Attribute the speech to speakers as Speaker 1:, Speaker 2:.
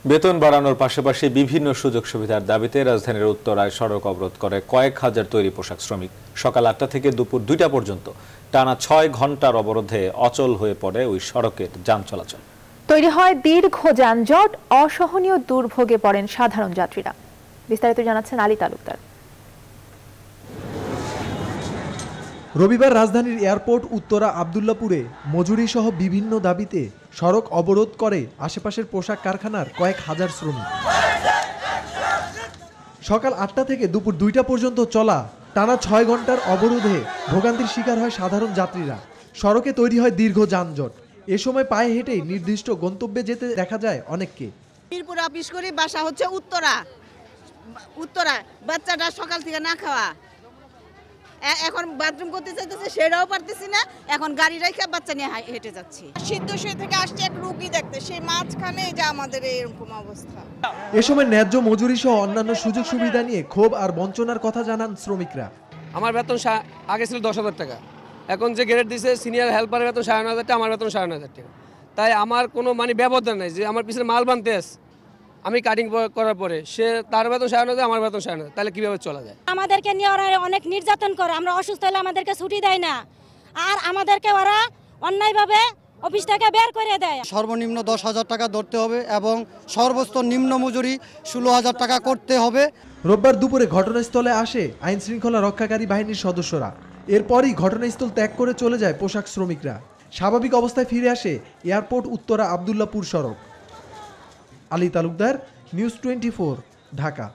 Speaker 1: বেতন বাড়ানোর পাশাপাশি বিভিন্ন সুযোগ সুবিধার দাবিতে রাজধানীর উত্তরায় সড়ক অবরোধ করে কয়েক হাজার তৈরি পোশাক শ্রমিক। সকাল ৮টা থেকে দুপুর ২টা পর্যন্ত টানা ৬ ঘন্টার অবরোধে অচল হয়ে পড়ে ওই সড়কের যান চলাচল।
Speaker 2: তৈরি হয় দীর্ঘ যানজট, অসহনীয় দুর্ভোগে পড়েন সাধারণ যাত্রীরা। বিস্তারিত জানাচ্ছেন আলী তালুকদার।
Speaker 3: রবিবার রাজধানীর এয়ারপোর্ট উত্তরা আব্দুল্লাপুরে মজুরি সহ বিভিন্ন দাবিতে সড়ক অবরোধ করে আশেপাশের পোশাক কারখানার কয়েক হাজার শ্রমিক। সকাল ৮টা থেকে দুপুর ২টা পর্যন্ত চলা টানা ৬ ঘন্টার অবরোধে ভোগান্তির শিকার হয় সাধারণ যাত্রীরা। সড়কে তৈরি হয় দীর্ঘ যানজট। এ সময় পায়ে হেঁটেই নির্দিষ্ট গন্তব্যে যেতে দেখা যায় অনেককে।
Speaker 4: মিরপুর অফিস করে বাসা হচ্ছে উত্তরা বাচ্চাটা সকাল থেকে না খাওয়া, এখন বাথরুম করতে চাইতেছে সেটাও পারতেছি না, এখন গাড়ি রেখে বাচ্চা নিয়ে হেঁটে যাচ্ছি। সিদ্ধেশ্বরী থেকে আসছে এক রুগী দেখতে, সেই মাঝখানে যা আমাদের এরকম অবস্থা।
Speaker 3: এ সময় ন্যায্য মজুরি সহ অন্যান্য সুযোগ সুবিধা নিয়ে ক্ষোভ আর বঞ্চনার কথা জানান শ্রমিকরা।
Speaker 5: আমার বেতন আগে ছিল ১০,০০০ টাকা, এখন যে গ্রেড দিছে সিনিয়র হেল্পারের বেতন ৯,৫০০ টাকা, আমার বেতন ৯,৫০০ টাকা। তাই আমার কোনো ব্যবধান নাই যে আমার পিছনে মাল বানতে আছে, আমি কাটিং করার পরে সে তার বেতন ৯,৫০০, আমার বেতন ৯,৫০০, তাহলে কিভাবে চলা যায়?
Speaker 6: আমাদেরকে নিয়ে ওরা অনেক নির্যাতন করে, আমরা অসুস্থ হলে আমাদেরকে ছুটি দেয় না, আর আমাদেরকে ওরা অন্যায়ভাবে অফিস থেকে বের করে দেয়।
Speaker 7: সর্বনিম্ন ১০,০০০ টাকা ধরতে হবে এবং সর্বোচ্চ নিম্ন মজুরি ১৬,০০০ টাকা করতে হবে।
Speaker 3: রোববার দুপুরে ঘটনাস্থলে আসে আইন শৃঙ্খলা রক্ষাকারী বাহিনীর সদস্যরা। এরপরই ঘটনাস্থল ত্যাগ করে চলে যায় পোশাক শ্রমিকরা। স্বাভাবিক অবস্থায় ফিরে আসে এয়ারপোর্ট উত্তরা আব্দুল্লাপুর সড়ক। আলী তালুকদার, নিউজ 24, ঢাকা।